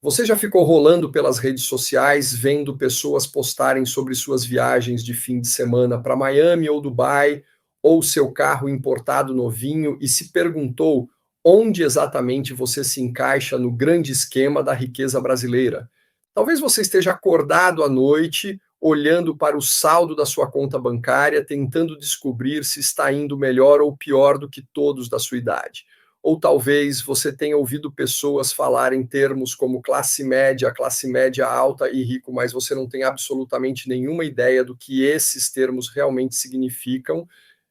Você já ficou rolando pelas redes sociais, vendo pessoas postarem sobre suas viagens de fim de semana para Miami ou Dubai, ou seu carro importado novinho, e se perguntou onde exatamente você se encaixa no grande esquema da riqueza brasileira? Talvez você esteja acordado à noite, olhando para o saldo da sua conta bancária, tentando descobrir se está indo melhor ou pior do que todos da sua idade. Ou talvez você tenha ouvido pessoas falarem termos como classe média alta e rico, mas você não tem absolutamente nenhuma ideia do que esses termos realmente significam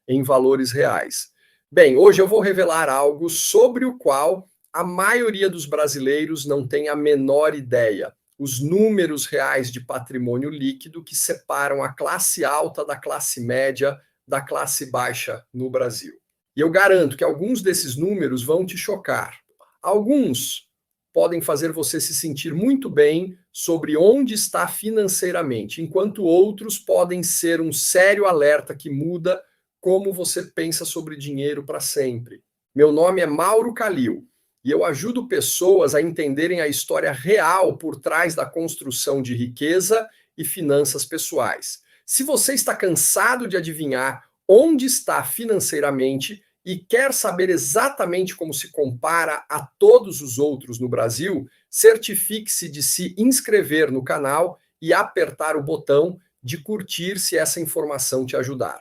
em valores reais. Bem, hoje eu vou revelar algo sobre o qual a maioria dos brasileiros não tem a menor ideia. Os números reais de patrimônio líquido que separam a classe alta da classe média da classe baixa no Brasil. E eu garanto que alguns desses números vão te chocar. Alguns podem fazer você se sentir muito bem sobre onde está financeiramente, enquanto outros podem ser um sério alerta que muda como você pensa sobre dinheiro para sempre. Meu nome é Mauro Calil e eu ajudo pessoas a entenderem a história real por trás da construção de riqueza e finanças pessoais. Se você está cansado de adivinhar onde está financeiramente e quer saber exatamente como se compara a todos os outros no Brasil, certifique-se de se inscrever no canal e apertar o botão de curtir se essa informação te ajudar.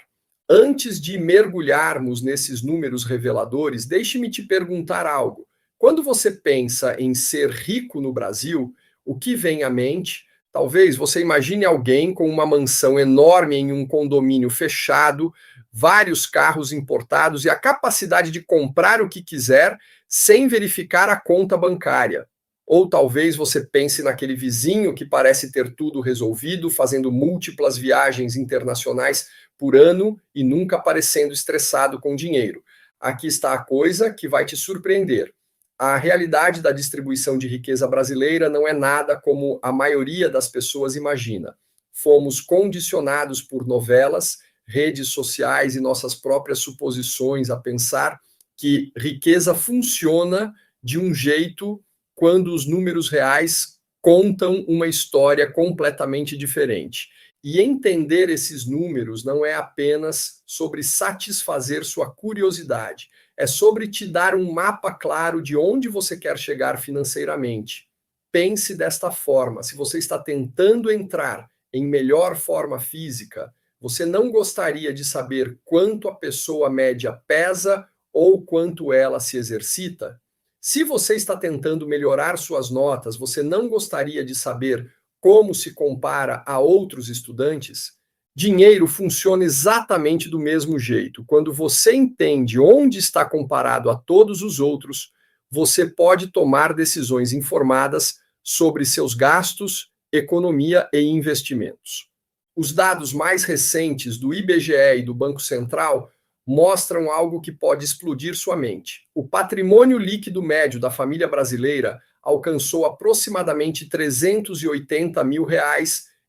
Antes de mergulharmos nesses números reveladores, deixe-me te perguntar algo. Quando você pensa em ser rico no Brasil, o que vem à mente? Talvez você imagine alguém com uma mansão enorme em um condomínio fechado, vários carros importados e a capacidade de comprar o que quiser sem verificar a conta bancária. Ou talvez você pense naquele vizinho que parece ter tudo resolvido, fazendo múltiplas viagens internacionais por ano e nunca parecendo estressado com dinheiro. Aqui está a coisa que vai te surpreender. A realidade da distribuição de riqueza brasileira não é nada como a maioria das pessoas imagina. Fomos condicionados por novelas, redes sociais e nossas próprias suposições a pensar que riqueza funciona de um jeito quando os números reais contam uma história completamente diferente. E entender esses números não é apenas sobre satisfazer sua curiosidade, é sobre te dar um mapa claro de onde você quer chegar financeiramente. Pense desta forma: se você está tentando entrar em melhor forma física, você não gostaria de saber quanto a pessoa média pesa ou quanto ela se exercita? Se você está tentando melhorar suas notas, você não gostaria de saber como se compara a outros estudantes? Dinheiro funciona exatamente do mesmo jeito. Quando você entende onde está comparado a todos os outros, você pode tomar decisões informadas sobre seus gastos, economia e investimentos. Os dados mais recentes do IBGE e do Banco Central mostram algo que pode explodir sua mente. O patrimônio líquido médio da família brasileira alcançou aproximadamente R$ 380 mil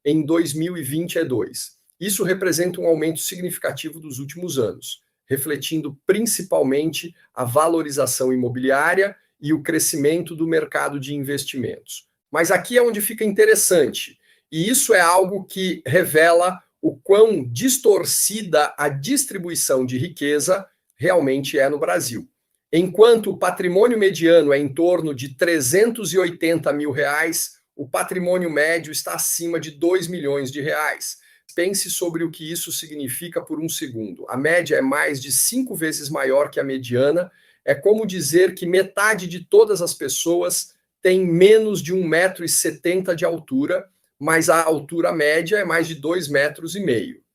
em 2022. Isso representa um aumento significativo dos últimos anos, refletindo principalmente a valorização imobiliária e o crescimento do mercado de investimentos. Mas aqui é onde fica interessante, e isso é algo que revela o quão distorcida a distribuição de riqueza realmente é no Brasil. Enquanto o patrimônio mediano é em torno de R$ 380 mil, o patrimônio médio está acima de R$ 2 milhões. Pense sobre o que isso significa por um segundo. A média é mais de 5 vezes maior que a mediana. É como dizer que metade de todas as pessoas tem menos de 1,70 m de altura, mas a altura média é mais de 2,5 metros.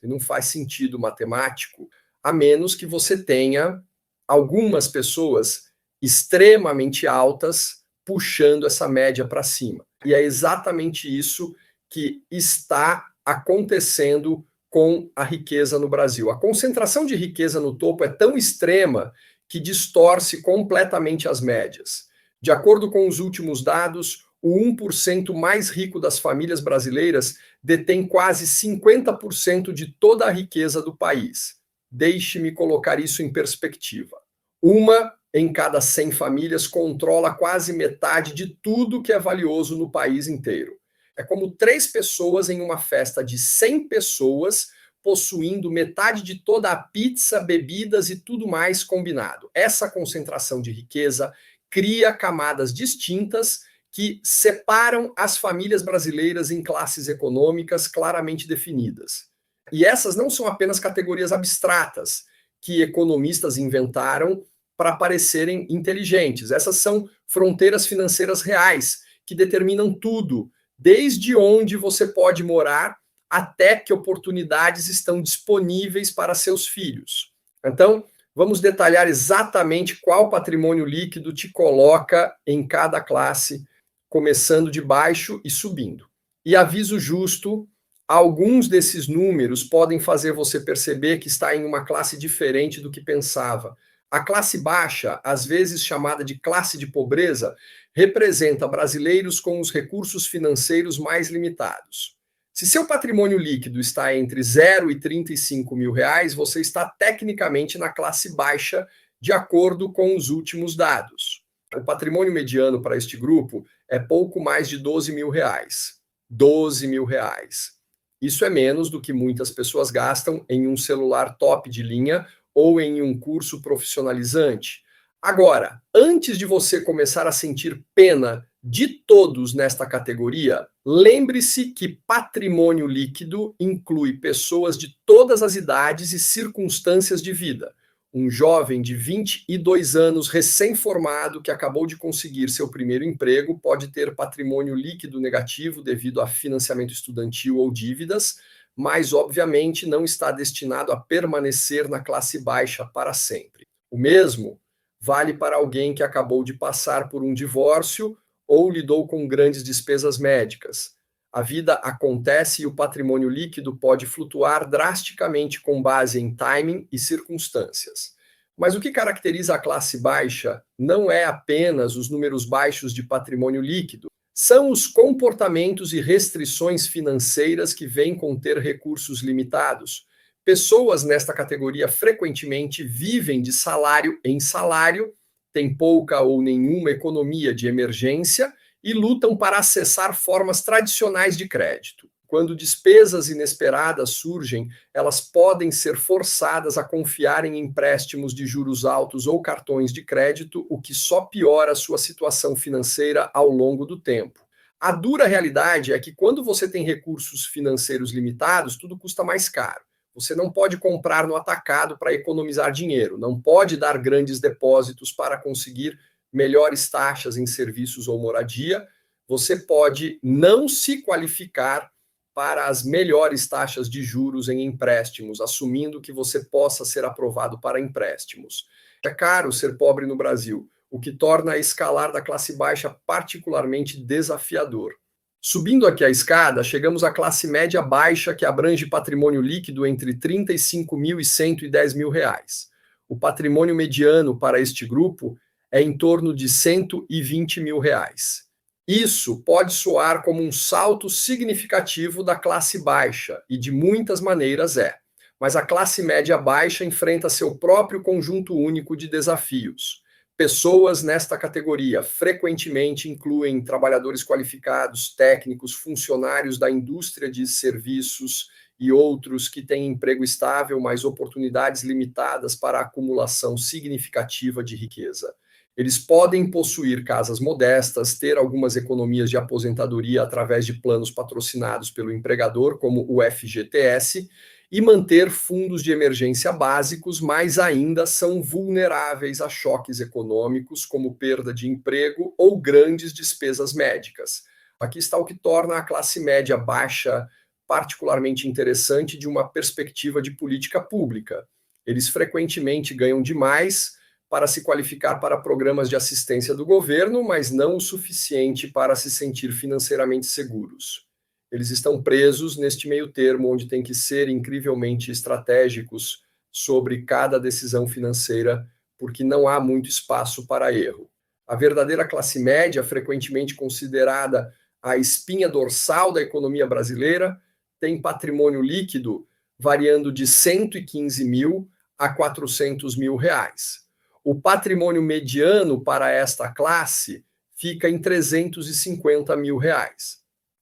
Não faz sentido matemático, a menos que você tenha algumas pessoas extremamente altas puxando essa média para cima. E é exatamente isso que está acontecendo com a riqueza no Brasil. A concentração de riqueza no topo é tão extrema que distorce completamente as médias. De acordo com os últimos dados, o 1% mais rico das famílias brasileiras detém quase 50% de toda a riqueza do país. Deixe-me colocar isso em perspectiva. Uma em cada 100 famílias controla quase metade de tudo que é valioso no país inteiro. É como 3 pessoas em uma festa de 100 pessoas possuindo metade de toda a pizza, bebidas e tudo mais combinado. Essa concentração de riqueza cria camadas distintas que separam as famílias brasileiras em classes econômicas claramente definidas. E essas não são apenas categorias abstratas que economistas inventaram para parecerem inteligentes. Essas são fronteiras financeiras reais que determinam tudo, desde onde você pode morar até que oportunidades estão disponíveis para seus filhos. Então, vamos detalhar exatamente qual patrimônio líquido te coloca em cada classe, começando de baixo e subindo. E aviso justo, alguns desses números podem fazer você perceber que está em uma classe diferente do que pensava. A classe baixa, às vezes chamada de classe de pobreza, representa brasileiros com os recursos financeiros mais limitados. Se seu patrimônio líquido está entre 0 e 35 mil reais, você está tecnicamente na classe baixa, de acordo com os últimos dados. O patrimônio mediano para este grupo é pouco mais de 12 mil reais. 12 mil reais. Isso é menos do que muitas pessoas gastam em um celular top de linha ou em um curso profissionalizante. Agora, antes de você começar a sentir pena de todos nesta categoria, lembre-se que patrimônio líquido inclui pessoas de todas as idades e circunstâncias de vida. Um jovem de 22 anos recém-formado que acabou de conseguir seu primeiro emprego pode ter patrimônio líquido negativo devido a financiamento estudantil ou dívidas, mas obviamente não está destinado a permanecer na classe baixa para sempre. O mesmo vale para alguém que acabou de passar por um divórcio ou lidou com grandes despesas médicas. A vida acontece e o patrimônio líquido pode flutuar drasticamente com base em timing e circunstâncias. Mas o que caracteriza a classe baixa não é apenas os números baixos de patrimônio líquido, são os comportamentos e restrições financeiras que vêm com ter recursos limitados. Pessoas nesta categoria frequentemente vivem de salário em salário, têm pouca ou nenhuma economia de emergência e lutam para acessar formas tradicionais de crédito. Quando despesas inesperadas surgem, elas podem ser forçadas a confiar em empréstimos de juros altos ou cartões de crédito, o que só piora a sua situação financeira ao longo do tempo. A dura realidade é que quando você tem recursos financeiros limitados, tudo custa mais caro. Você não pode comprar no atacado para economizar dinheiro, não pode dar grandes depósitos para conseguir melhores taxas em serviços ou moradia, você pode não se qualificar para as melhores taxas de juros em empréstimos, assumindo que você possa ser aprovado para empréstimos. É caro ser pobre no Brasil, o que torna a escalar da classe baixa particularmente desafiador. Subindo aqui a escada, chegamos à classe média baixa, que abrange patrimônio líquido entre 35 mil e 110 mil reais. O patrimônio mediano para este grupo é em torno de 120 mil reais. Isso pode soar como um salto significativo da classe baixa, e de muitas maneiras é. Mas a classe média baixa enfrenta seu próprio conjunto único de desafios. Pessoas nesta categoria frequentemente incluem trabalhadores qualificados, técnicos, funcionários da indústria de serviços e outros que têm emprego estável, mas oportunidades limitadas para a acumulação significativa de riqueza. Eles podem possuir casas modestas, ter algumas economias de aposentadoria através de planos patrocinados pelo empregador, como o FGTS, e manter fundos de emergência básicos, mas ainda são vulneráveis a choques econômicos, como perda de emprego ou grandes despesas médicas. Aqui está o que torna a classe média baixa particularmente interessante de uma perspectiva de política pública. Eles frequentemente ganham demais para se qualificar para programas de assistência do governo, mas não o suficiente para se sentir financeiramente seguros. Eles estão presos neste meio termo, onde tem que ser incrivelmente estratégicos sobre cada decisão financeira, porque não há muito espaço para erro. A verdadeira classe média, frequentemente considerada a espinha dorsal da economia brasileira, tem patrimônio líquido variando de 115 mil a 400 mil reais. o patrimônio mediano para esta classe fica em R$ 350 mil.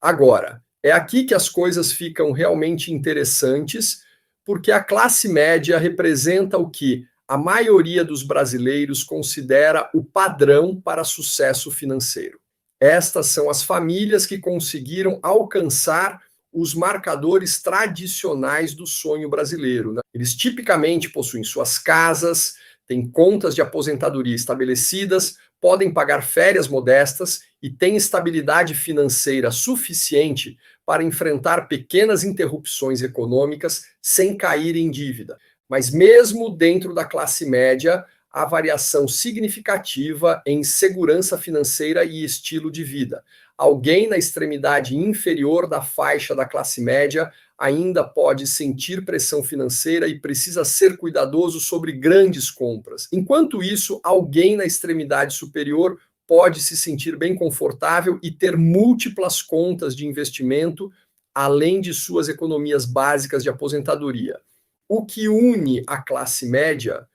Agora, é aqui que as coisas ficam realmente interessantes, porque a classe média representa o que a maioria dos brasileiros considera o padrão para sucesso financeiro. Estas são as famílias que conseguiram alcançar os marcadores tradicionais do sonho brasileiro, né? Eles tipicamente possuem suas casas, têm contas de aposentadoria estabelecidas, podem pagar férias modestas e têm estabilidade financeira suficiente para enfrentar pequenas interrupções econômicas sem cair em dívida. Mas mesmo dentro da classe média, há variação significativa em segurança financeira e estilo de vida. Alguém na extremidade inferior da faixa da classe média ainda pode sentir pressão financeira e precisa ser cuidadoso sobre grandes compras. Enquanto isso, alguém na extremidade superior pode se sentir bem confortável e ter múltiplas contas de investimento, além de suas economias básicas de aposentadoria. O que une a classe média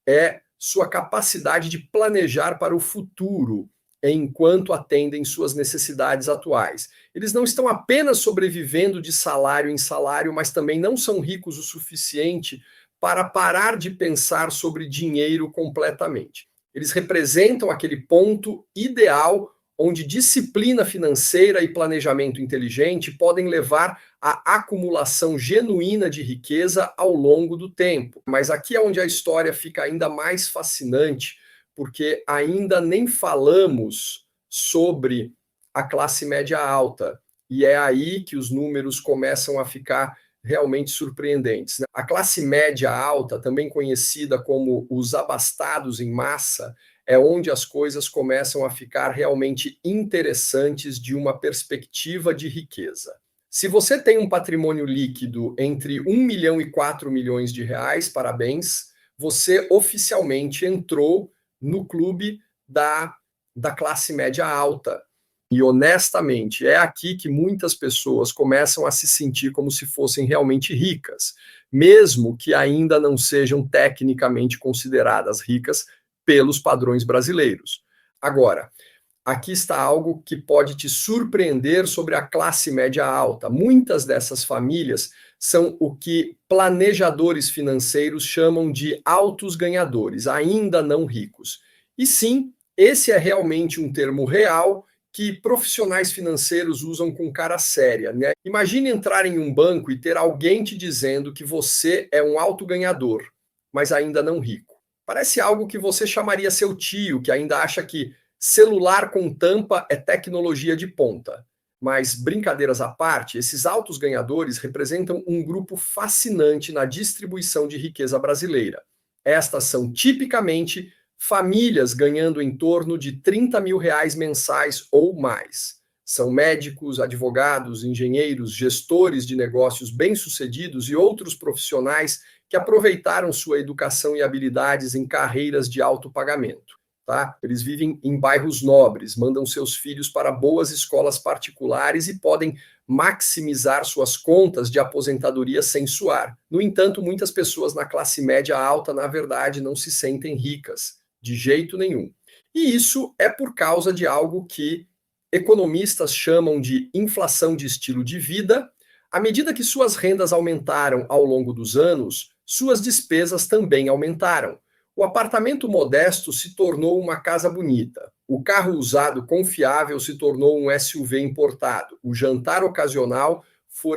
é sua capacidade de planejar para o futuro, enquanto atendem suas necessidades atuais. Eles não estão apenas sobrevivendo de salário em salário, mas também não são ricos o suficiente para parar de pensar sobre dinheiro completamente. Eles representam aquele ponto ideal onde disciplina financeira e planejamento inteligente podem levar à acumulação genuína de riqueza ao longo do tempo. Mas aqui é onde a história fica ainda mais fascinante, porque ainda nem falamos sobre a classe média alta. E é aí que os números começam a ficar realmente surpreendentes, né? A classe média alta, também conhecida como os abastados em massa, é onde as coisas começam a ficar realmente interessantes de uma perspectiva de riqueza. Se você tem um patrimônio líquido entre 1 milhão e 4 milhões de reais, parabéns, você oficialmente entrou no clube da classe média alta. E honestamente, é aqui que muitas pessoas começam a se sentir como se fossem realmente ricas, mesmo que ainda não sejam tecnicamente consideradas ricas pelos padrões brasileiros. Agora, aqui está algo que pode te surpreender sobre a classe média alta. Muitas dessas famílias são o que planejadores financeiros chamam de altos ganhadores, ainda não ricos. E sim, esse é realmente um termo real que profissionais financeiros usam com cara séria, né? Imagine entrar em um banco e ter alguém te dizendo que você é um alto ganhador, mas ainda não rico. Parece algo que você chamaria seu tio, que ainda acha que celular com tampa é tecnologia de ponta. Mas, brincadeiras à parte, esses altos ganhadores representam um grupo fascinante na distribuição de riqueza brasileira. Estas são tipicamente famílias ganhando em torno de 30 mil reais mensais ou mais. São médicos, advogados, engenheiros, gestores de negócios bem-sucedidos e outros profissionais que aproveitaram sua educação e habilidades em carreiras de alto pagamento. Tá? Eles vivem em bairros nobres, mandam seus filhos para boas escolas particulares e podem maximizar suas contas de aposentadoria sem suar. No entanto, muitas pessoas na classe média alta, na verdade, não se sentem ricas, de jeito nenhum. E isso é por causa de algo que economistas chamam de inflação de estilo de vida. À medida que suas rendas aumentaram ao longo dos anos, suas despesas também aumentaram. O apartamento modesto se tornou uma casa bonita. O carro usado confiável se tornou um SUV importado. O jantar ocasional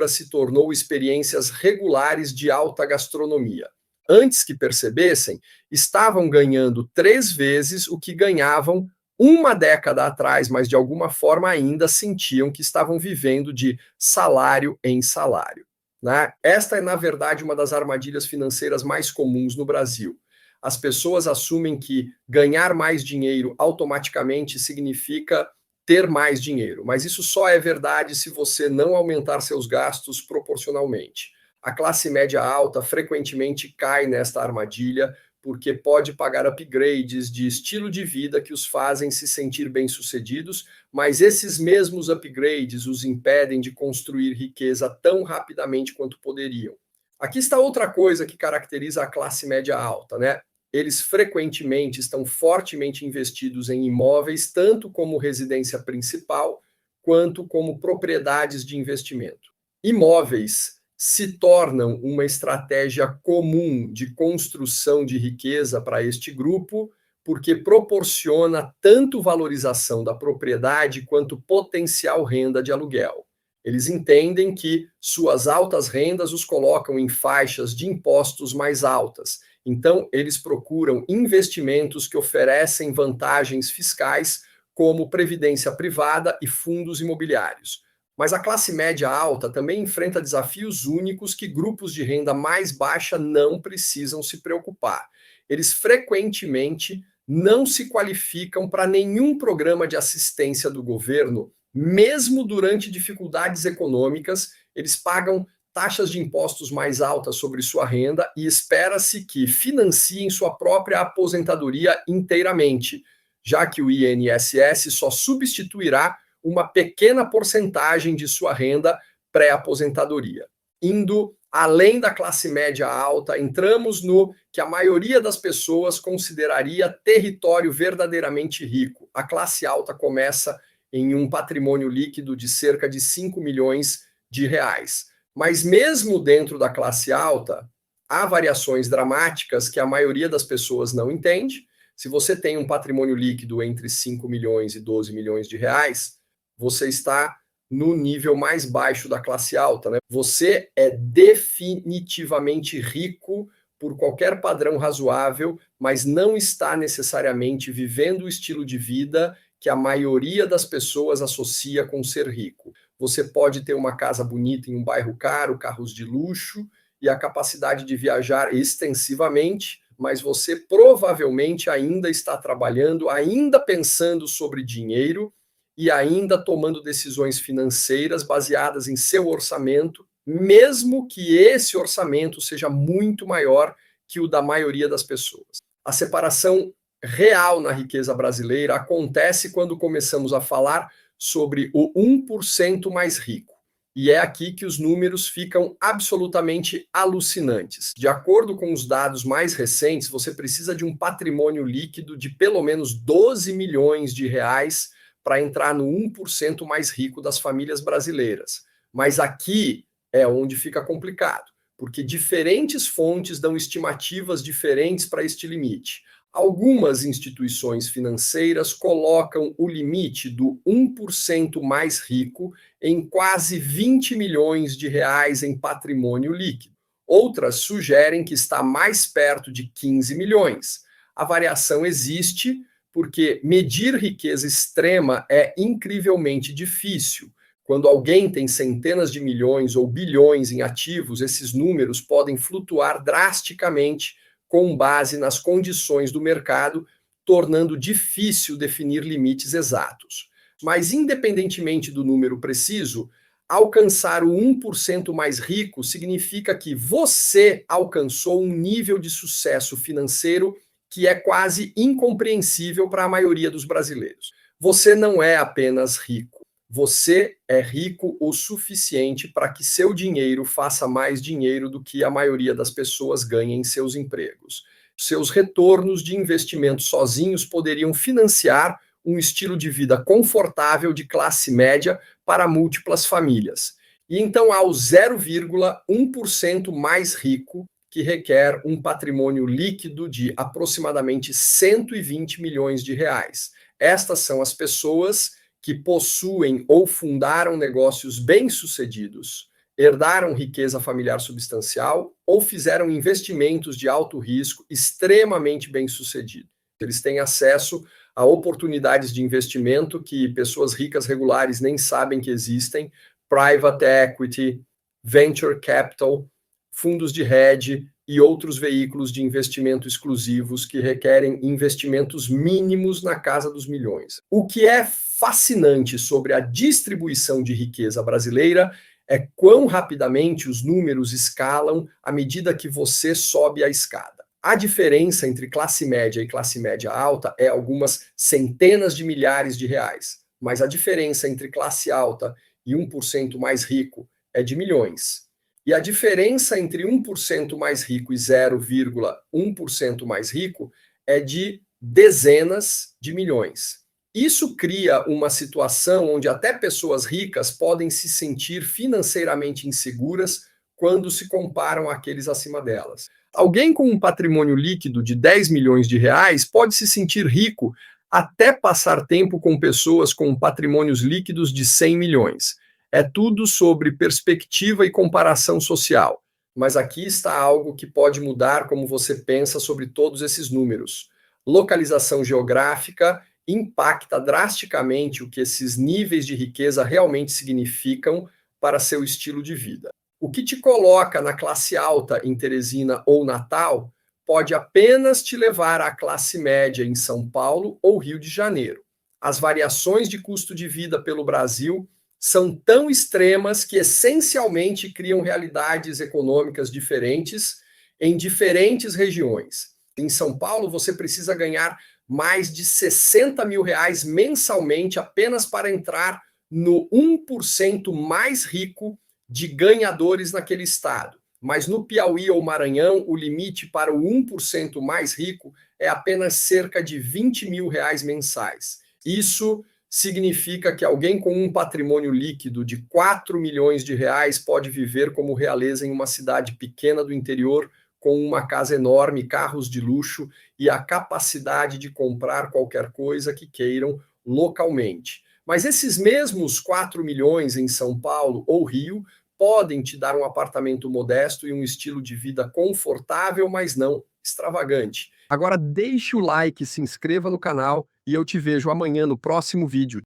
se tornou experiências regulares de alta gastronomia. Antes que percebessem, estavam ganhando 3 vezes o que ganhavam uma década atrás, mas de alguma forma ainda sentiam que estavam vivendo de salário em salário, né? Esta é, na verdade, uma das armadilhas financeiras mais comuns no Brasil. As pessoas assumem que ganhar mais dinheiro automaticamente significa ter mais dinheiro, mas isso só é verdade se você não aumentar seus gastos proporcionalmente. A classe média alta frequentemente cai nesta armadilha porque pode pagar upgrades de estilo de vida que os fazem se sentir bem-sucedidos, mas esses mesmos upgrades os impedem de construir riqueza tão rapidamente quanto poderiam. Aqui está outra coisa que caracteriza a classe média alta, né? eles frequentemente estão fortemente investidos em imóveis, tanto como residência principal, quanto como propriedades de investimento. Imóveis se tornam uma estratégia comum de construção de riqueza para este grupo, porque proporciona tanto valorização da propriedade quanto potencial renda de aluguel. Eles entendem que suas altas rendas os colocam em faixas de impostos mais altas. Então, eles procuram investimentos que oferecem vantagens fiscais, como previdência privada e fundos imobiliários. Mas a classe média alta também enfrenta desafios únicos que grupos de renda mais baixa não precisam se preocupar. Eles frequentemente não se qualificam para nenhum programa de assistência do governo, mesmo durante dificuldades econômicas. Eles pagam taxas de impostos mais altas sobre sua renda e espera-se que financiem sua própria aposentadoria inteiramente, já que o INSS só substituirá uma pequena porcentagem de sua renda pré-aposentadoria. Indo além da classe média alta, entramos no que a maioria das pessoas consideraria território verdadeiramente rico. A classe alta começa em um patrimônio líquido de cerca de 5 milhões de reais. Mas mesmo dentro da classe alta, há variações dramáticas que a maioria das pessoas não entende. Se você tem um patrimônio líquido entre 5 milhões e 12 milhões de reais, você está no nível mais baixo da classe alta, né? Você é definitivamente rico por qualquer padrão razoável, mas não está necessariamente vivendo o estilo de vida que a maioria das pessoas associa com ser rico. Você pode ter uma casa bonita em um bairro caro, carros de luxo e a capacidade de viajar extensivamente, mas você provavelmente ainda está trabalhando, ainda pensando sobre dinheiro e ainda tomando decisões financeiras baseadas em seu orçamento, mesmo que esse orçamento seja muito maior que o da maioria das pessoas. A separação real na riqueza brasileira acontece quando começamos a falar sobre o 1% mais rico. E é aqui que os números ficam absolutamente alucinantes. De acordo com os dados mais recentes, você precisa de um patrimônio líquido de pelo menos 12 milhões de reais para entrar no 1% mais rico das famílias brasileiras. Mas aqui é onde fica complicado, porque diferentes fontes dão estimativas diferentes para este limite. Algumas instituições financeiras colocam o limite do 1% mais rico em quase 20 milhões de reais em patrimônio líquido. Outras sugerem que está mais perto de 15 milhões. A variação existe porque medir riqueza extrema é incrivelmente difícil. Quando alguém tem centenas de milhões ou bilhões em ativos, esses números podem flutuar drasticamente com base nas condições do mercado, tornando difícil definir limites exatos. Mas, independentemente do número preciso, alcançar o 1% mais rico significa que você alcançou um nível de sucesso financeiro que é quase incompreensível para a maioria dos brasileiros. Você não é apenas rico, você é rico o suficiente para que seu dinheiro faça mais dinheiro do que a maioria das pessoas ganha em seus empregos. Seus retornos de investimento sozinhos poderiam financiar um estilo de vida confortável de classe média para múltiplas famílias. E então há o 0,1% mais rico que requer um patrimônio líquido de aproximadamente 120 milhões de reais. Estas são as pessoas que possuem ou fundaram negócios bem-sucedidos, herdaram riqueza familiar substancial ou fizeram investimentos de alto risco extremamente bem-sucedidos. Eles têm acesso a oportunidades de investimento que pessoas ricas regulares nem sabem que existem, private equity, venture capital, fundos de hedge e outros veículos de investimento exclusivos que requerem investimentos mínimos na casa dos milhões. O que é fascinante sobre a distribuição de riqueza brasileira é quão rapidamente os números escalam à medida que você sobe a escada. A diferença entre classe média e classe média alta é algumas centenas de milhares de reais, mas a diferença entre classe alta e 1% mais rico é de milhões. E a diferença entre 1% mais rico e 0,1% mais rico é de dezenas de milhões. Isso cria uma situação onde até pessoas ricas podem se sentir financeiramente inseguras quando se comparam àqueles acima delas. Alguém com um patrimônio líquido de 10 milhões de reais pode se sentir rico até passar tempo com pessoas com patrimônios líquidos de 100 milhões. É tudo sobre perspectiva e comparação social. Mas aqui está algo que pode mudar como você pensa sobre todos esses números. Localização geográfica impacta drasticamente o que esses níveis de riqueza realmente significam para seu estilo de vida. O que te coloca na classe alta em Teresina ou Natal pode apenas te levar à classe média em São Paulo ou Rio de Janeiro. As variações de custo de vida pelo Brasil são tão extremas que essencialmente criam realidades econômicas diferentes em diferentes regiões. Em São Paulo, você precisa ganhar mais de 60 mil reais mensalmente apenas para entrar no 1% mais rico de ganhadores naquele estado. Mas no Piauí ou Maranhão, o limite para o 1% mais rico é apenas cerca de 20 mil reais mensais. Isso significa que alguém com um patrimônio líquido de 4 milhões de reais pode viver como realeza em uma cidade pequena do interior, com uma casa enorme, carros de luxo e a capacidade de comprar qualquer coisa que queiram localmente. Mas esses mesmos 4 milhões em São Paulo ou Rio podem te dar um apartamento modesto e um estilo de vida confortável, mas não extravagante. Agora deixe o like, se inscreva no canal e eu te vejo amanhã no próximo vídeo.